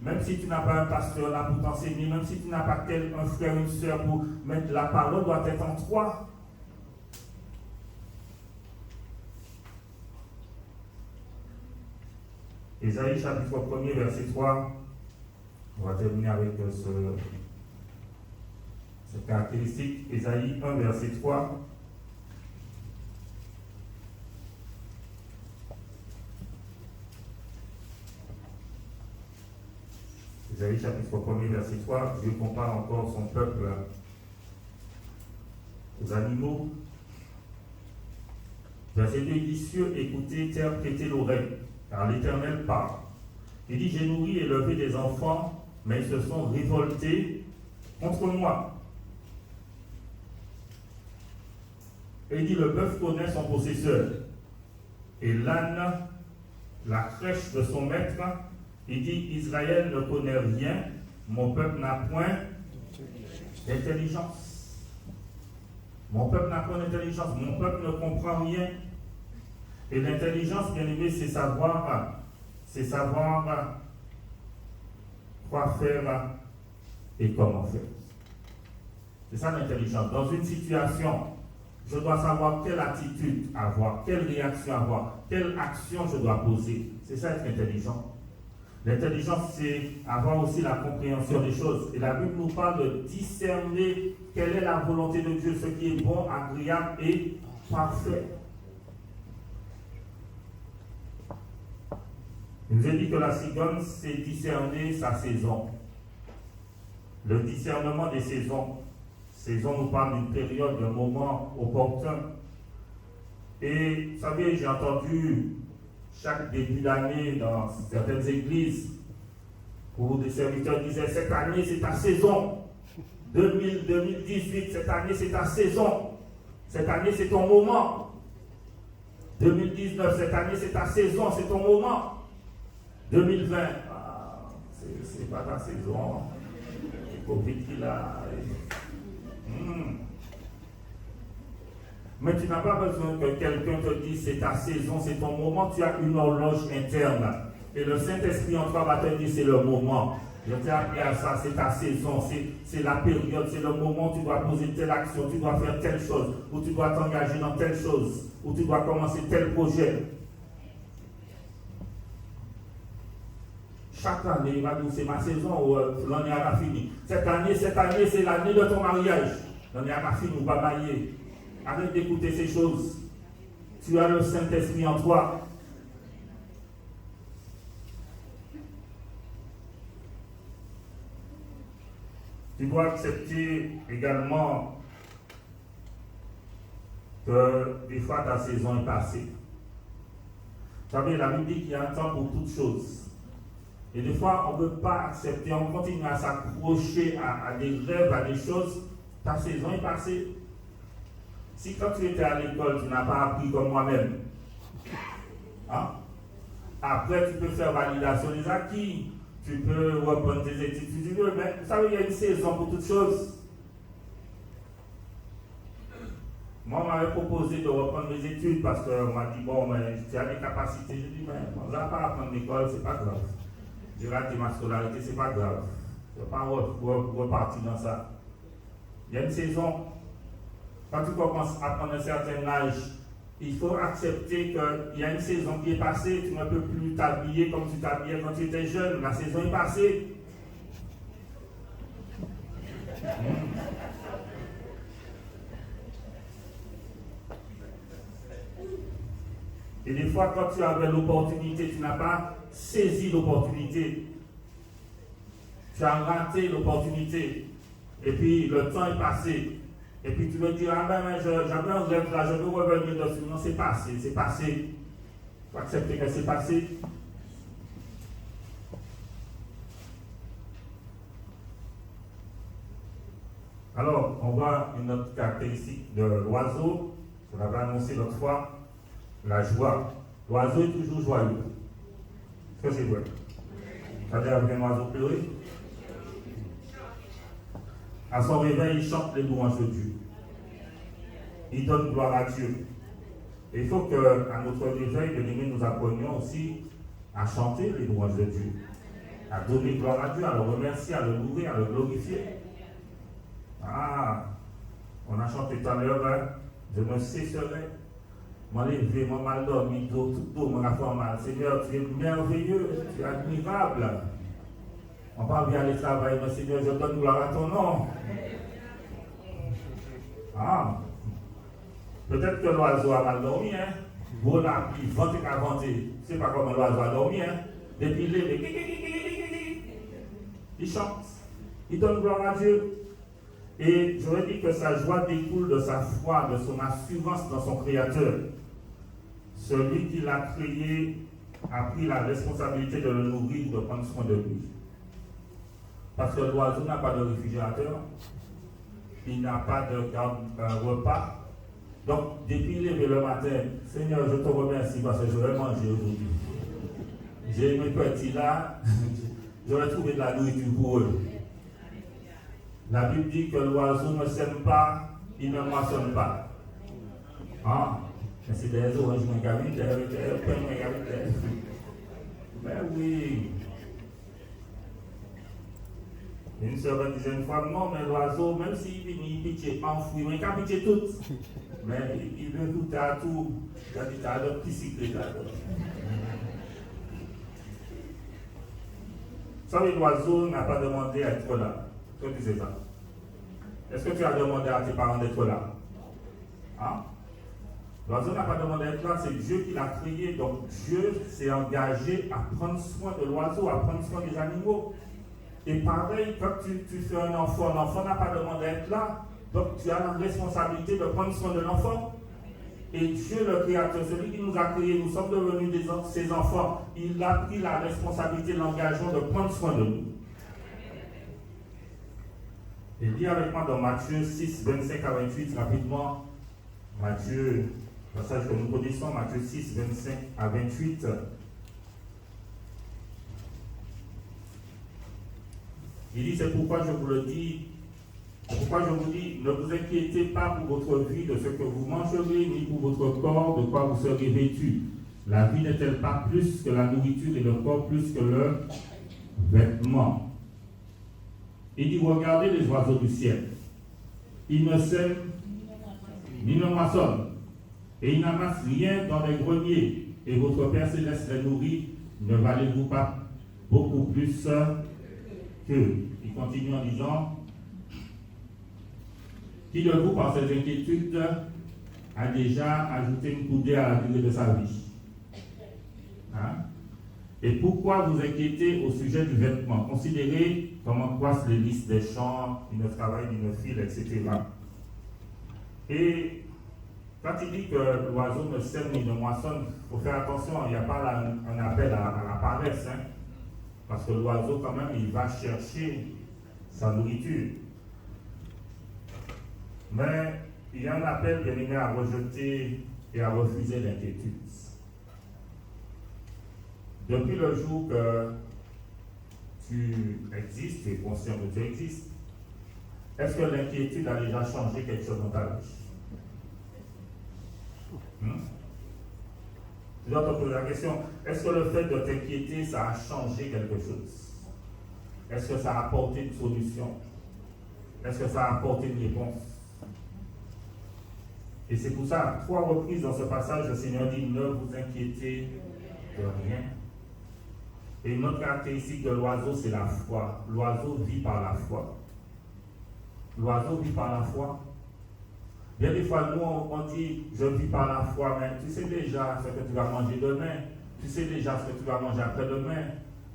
Même si tu n'as pas un pasteur là pour t'enseigner, même si tu n'as pas un frère, une soeur pour... Mais la parole doit être en toi. Ésaïe chapitre 1er, verset 3. On va terminer avec cette caractéristique. Ésaïe 1, verset 3. Ésaïe chapitre 1er, verset 3. Dieu compare encore son peuple aux animaux. Verset 2, il dit, cieux, écoutez, terre, prêtez l'oreille. Car l'Éternel parle. Il dit, j'ai nourri et élevé des enfants, mais ils se sont révoltés contre moi. Et il dit, le bœuf connaît son possesseur, et l'âne, la crèche de son maître. Il dit, Israël ne connaît rien, mon peuple n'a point d'intelligence. Mon peuple n'a point d'intelligence, mon peuple ne comprend rien. Et l'intelligence, bien aimé, c'est savoir quoi faire et comment faire. C'est ça l'intelligence. Dans une situation, je dois savoir quelle attitude avoir, quelle réaction avoir, quelle action je dois poser. C'est ça être intelligent. L'intelligence, c'est avoir aussi la compréhension des choses. Et la Bible nous parle de discerner quelle est la volonté de Dieu, ce qui est bon, agréable et parfait. Il nous a dit que la cigogne, c'est discerner sa saison. Le discernement des saisons. Saison nous parle d'une période, d'un moment opportun. Et vous savez, j'ai entendu chaque début d'année dans certaines églises où des serviteurs disaient, cette année c'est ta saison. 2018, cette année c'est ta saison. Cette année c'est ton moment. 2019, cette année c'est ta saison, c'est ton moment. 2020, c'est pas ta saison. Le Covid qui l'a. Mais tu n'as pas besoin que quelqu'un te dise c'est ta saison, c'est ton moment. Tu as une horloge interne. Et le Saint-Esprit en toi va te dire c'est le moment. Je t'ai appris à ça, c'est ta saison, c'est la période, c'est le moment où tu dois poser telle action, tu dois faire telle chose, où tu dois t'engager dans telle chose, où tu dois commencer tel projet. Chaque année, il va dire c'est ma saison ou l'année a fini. Cette année, c'est l'année de ton mariage. L'année a fini, ou pas marié. Arrête d'écouter ces choses. Tu as le Saint-Esprit en toi. Tu dois accepter également que des fois ta saison est passée. Vous savez, la Bible dit qu'il y a un temps pour toutes choses. Et des fois, on ne peut pas accepter, on continue à s'accrocher à des rêves, à des choses. Ta saison est passée. Si quand tu étais à l'école, tu n'as pas appris comme moi-même, hein? Après tu peux faire validation des acquis, tu peux reprendre tes études, tu dis, mais vous savez, il y a une saison pour toutes choses. Moi, on m'avait proposé de reprendre mes études parce qu'on m'a dit, bon, mais tu as des capacités. Je dis, mais on ne va pas apprendre l'école, c'est pas grave. J'ai raté ma scolarité, c'est pas grave. Je ne vais pas repartir dans ça. Il y a une saison. Quand tu commences à prendre un certain âge, il faut accepter qu'il y a une saison qui est passée. Tu ne peux plus t'habiller comme tu t'habillais quand tu étais jeune. La saison est passée. Et des fois, quand tu avais l'opportunité, tu n'as pas saisi l'opportunité. Tu as raté l'opportunité. Et puis, le temps est passé. Et puis, tu me dis, ah ben, j'avais un rêve là, je veux revenir dessus. Non, c'est passé, c'est passé. Il faut accepter que c'est passé. Alors, on voit une autre caractéristique de l'oiseau, qu'on avait annoncé l'autre fois. La joie. L'oiseau est toujours joyeux. Est-ce que c'est vrai? Ça veut dire un oiseau pleurer. À son réveil, il chante les louanges de Dieu. Il donne gloire à Dieu. Et il faut qu'à notre réveil, nous apprenions aussi à chanter les louanges de Dieu. À donner gloire à Dieu, à le remercier, à le louer, à le glorifier. Ah, on a chanté tout à l'heure, hein? Je me cesserai. M'en lever, m'en mal dormi, tout m'en a fait mal. Seigneur, tu es merveilleux, tu es admirable. On va bien aller travailler, mais Seigneur, je donne gloire à ton nom. Ah, peut-être que l'oiseau a mal dormi, hein. Voilà, il vente et a vanté. C'est pas comment l'oiseau a dormi, hein. Depuis il chante, il donne gloire à Dieu. Et j'aurais dit que sa joie découle de sa foi, de son assurance dans son Créateur. Celui qui l'a créé a pris la responsabilité de le nourrir, de prendre soin de lui. Parce que l'oiseau n'a pas de réfrigérateur, il n'a pas de repas. Donc, depuis le matin, Seigneur, je te remercie parce que je vais manger aujourd'hui. J'ai mes petits là, j'aurais trouvé de la nourriture pour eux. La Bible dit que l'oiseau ne sème pas, il ne moissonne pas. Ah, mais c'est des oranges, mais oui. Une sœur me disait une fois, non, mais l'oiseau, même s'il vient, il pitche enfoui, mais il peut pitcher tout. Mais il veut tout à tout. Il a dit, t'as un petit cycle là. Vous savez, l'oiseau n'a pas demandé à être là. Toi, tu sais ça. Est-ce que tu as demandé à tes parents d'être là? Hein? L'oiseau n'a pas demandé à être là, c'est Dieu qui l'a créé. Donc Dieu s'est engagé à prendre soin de l'oiseau, à prendre soin des animaux. Et pareil, quand tu fais un enfant n'a pas demandé à être là. Donc tu as la responsabilité de prendre soin de l'enfant. Et Dieu, le Créateur, celui qui nous a créés, nous sommes devenus ses enfants. Il a pris la responsabilité, l'engagement de prendre soin de nous. Et lis avec moi dans Matthieu 6, 25 à 28, rapidement. Matthieu, passage que nous connaissons, Matthieu 6, 25 à 28. Il dit, c'est pourquoi je vous le dis, c'est pourquoi je vous dis, ne vous inquiétez pas pour votre vie de ce que vous mangerez, ni pour votre corps de quoi vous serez vêtus. La vie n'est-elle pas plus que la nourriture et le corps plus que le vêtement? Il dit, regardez les oiseaux du ciel. Ils ne sèment, ni ne moissonnent, et ils n'amassent rien dans les greniers, et votre Père Céleste les nourrit. Ne valez-vous pas beaucoup plus qu'eux? Il continue en disant, qui de vous, par ses inquiétudes, a déjà ajouté une coudée à la durée de sa vie? Hein? Et pourquoi vous inquiétez au sujet du vêtement? Considérez comment croissent les lys des champs, ils ne travaillent ni ne filent, etc. Et quand il dit que l'oiseau ne sème ni ne moissonne, il faut faire attention, il n'y a pas là un appel à la paresse, hein? Parce que l'oiseau, quand même, il va chercher sa nourriture. Mais il y a un appel, bien aimé, à rejeter et à refuser l'inquiétude. Depuis le jour que tu existes, tu es conscient que tu existes, est-ce que l'inquiétude a déjà changé quelque chose dans ta vie? Je dois te poser la question, est-ce que le fait de t'inquiéter, ça a changé quelque chose? Est-ce que ça a apporté une solution? Est-ce que ça a apporté une réponse? Et c'est pour ça, à 3 reprises dans ce passage, le Seigneur dit, ne vous inquiétez de rien. Et une autre caractéristique de l'oiseau, c'est la foi. L'oiseau vit par la foi. L'oiseau vit par la foi. Bien des fois, nous, on dit, je vis par la foi, mais tu sais déjà ce que tu vas manger demain. Tu sais déjà ce que tu vas manger après-demain.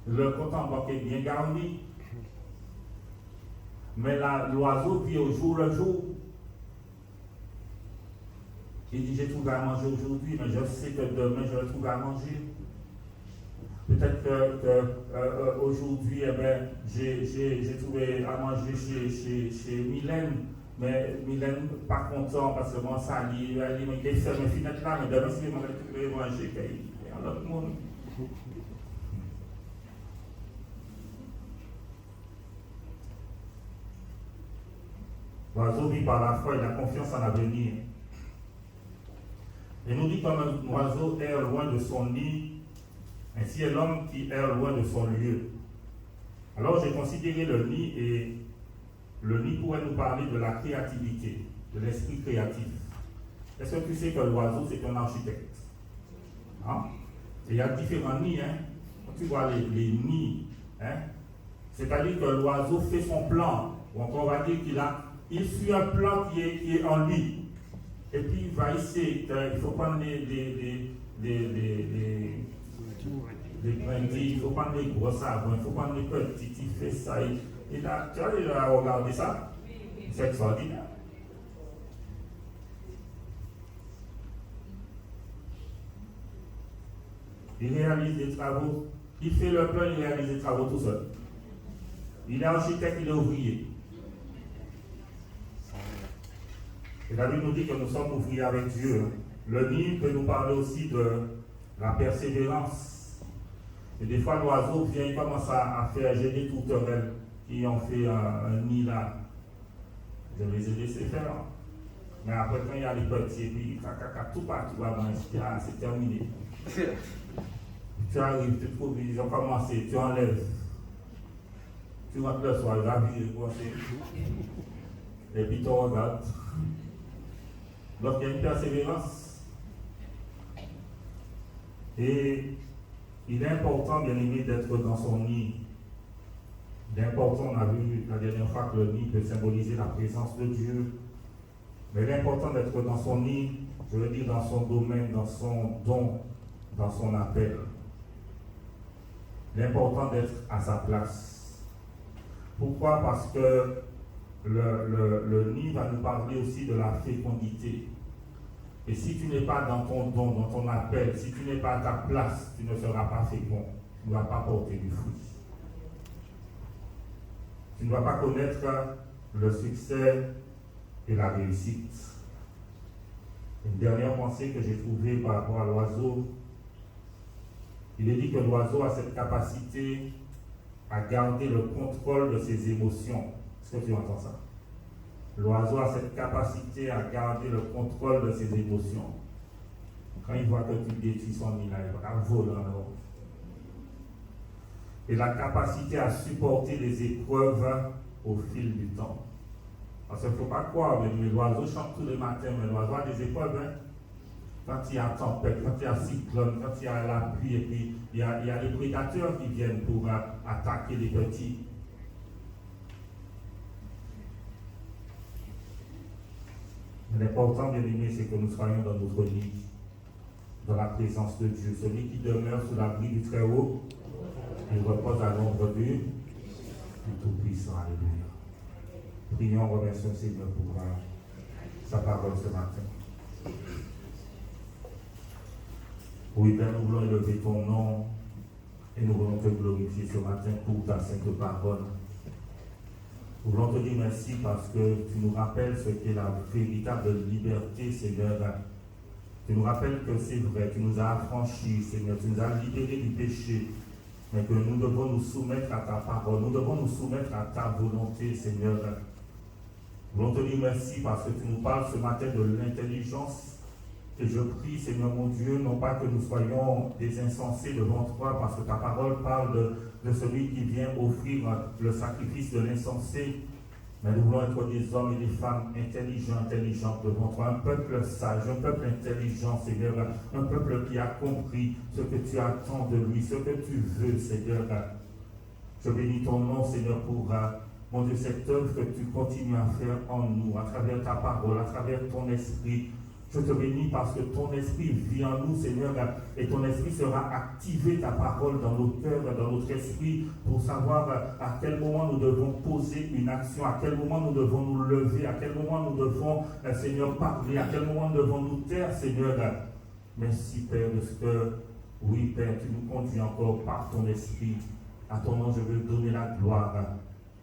Le compte en banque est bien garni. Mais l'oiseau vit au jour le jour. Il dit, j'ai trouvé à manger aujourd'hui, mais je sais que demain, je vais trouver à manger. Peut-être qu'aujourd'hui, j'ai trouvé à manger chez Mylène, mais Mylène pas content parce que moi, ça dit, elle dit, mais il fait mes fenêtres là, mais demain, si je vais manger, il y a un autre monde. L'oiseau vit par la foi, il a confiance en l'avenir. Et nous dit comme un oiseau erre loin de son nid, ainsi est l'homme qui erre loin de son lieu. Alors j'ai considéré le nid, et le nid pourrait nous parler de la créativité, de l'esprit créatif. Est-ce que tu sais que l'oiseau c'est un architecte? Hein? Et il y a différents nids, hein? Quand tu vois les nids, hein? C'est-à-dire que l'oiseau fait son plan, donc on va dire il suit un plan qui est en lui. Et puis il va essayer, il faut prendre les brindilles, il faut prendre les gros savons, il faut prendre les petits, il fait ça. Et là, tu as déjà regardé ça? C'est extraordinaire. Il réalise des travaux, il fait le plan, il réalise des travaux tout seul. Il est architecte, il est ouvrier. Et la Bible nous dit que nous sommes ouvriers avec Dieu. Le nid peut nous parler aussi de la persévérance. Et des fois, l'oiseau vient, il commence à faire, j'ai des tourterelles qui ont fait un nid là. Je les ai laissés faire. Mais après, quand il y a les petits, puis tout partout, c'est terminé. Tu arrives, tu trouves, ils ont commencé, tu enlèves. Tu rentres le soir, la vie est coincée. Et puis tu regardes. Donc il y a une persévérance. Et il est important, bien aimé, d'être dans son nid. Il est important, on a vu la dernière fois que le nid peut symboliser la présence de Dieu. Mais il est important d'être dans son nid, je veux dire dans son domaine, dans son don, dans son appel. Il est important d'être à sa place. Pourquoi? Parce que le nid va nous parler aussi de la fécondité. Et si tu n'es pas dans ton don, dans ton appel, si tu n'es pas à ta place, tu ne seras pas fécond. Tu ne vas pas porter du fruit. Tu ne vas pas connaître le succès et la réussite. Une dernière pensée que j'ai trouvée par rapport à l'oiseau, il est dit que l'oiseau a cette capacité à garder le contrôle de ses émotions. Est-ce que tu entends ça? L'oiseau a cette capacité à garder le contrôle de ses émotions. Quand il voit que tu détruis son nid, il va voler en haut. Et la capacité à supporter les épreuves au fil du temps. Parce qu'il ne faut pas croire, mais l'oiseau chante tous les matins, mais l'oiseau a des épreuves. Hein? Quand il y a tempête, quand il y a cyclone, quand il y a la pluie, et puis il y a les prédateurs qui viennent pour attaquer les petits. L'important, bien aimé, c'est que nous soyons dans notre lit, dans la présence de Dieu. Celui qui demeure sous l'abri du Très-Haut, il repose à l'ombre du Tout-Puissant. Alléluia. Prions, remercions le Seigneur pour sa parole ce matin. Oui, Père, nous voulons élever ton nom et nous voulons te glorifier ce matin pour ta sainte parole. Nous voulons te dire merci parce que tu nous rappelles ce qu'est la véritable liberté, Seigneur. Tu nous rappelles que c'est vrai, tu nous as affranchis, Seigneur, tu nous as libérés du péché, mais que nous devons nous soumettre à ta parole, nous devons nous soumettre à ta volonté, Seigneur. Nous voulons te dire merci parce que tu nous parles ce matin de l'intelligence. Et je prie, Seigneur mon Dieu, non pas que nous soyons des insensés devant toi, parce que ta parole parle de celui qui vient offrir le sacrifice de l'insensé. Mais nous voulons être des hommes et des femmes intelligents devant toi, un peuple sage, un peuple intelligent, Seigneur, un peuple qui a compris ce que tu attends de lui, ce que tu veux, Seigneur. Je bénis ton nom, Seigneur, pour mon Dieu, cette œuvre que tu continues à faire en nous, à travers ta parole, à travers ton esprit. Je te bénis parce que ton esprit vit en nous, Seigneur, et ton esprit sera activé, ta parole, dans nos cœurs, dans notre esprit, pour savoir à quel moment nous devons poser une action, à quel moment nous devons nous lever, à quel moment nous devons, Seigneur, parler, à quel moment nous devons nous taire, Seigneur. Merci, Père, de ce que, oui, Père, tu nous conduis encore par ton esprit. À ton nom, je veux donner la gloire,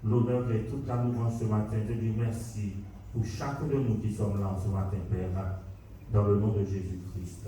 l'honneur et toute la louange ce matin. Je dis merci pour chacun de nous qui sommes là ce matin, Père. Dans le nom de Jésus-Christ.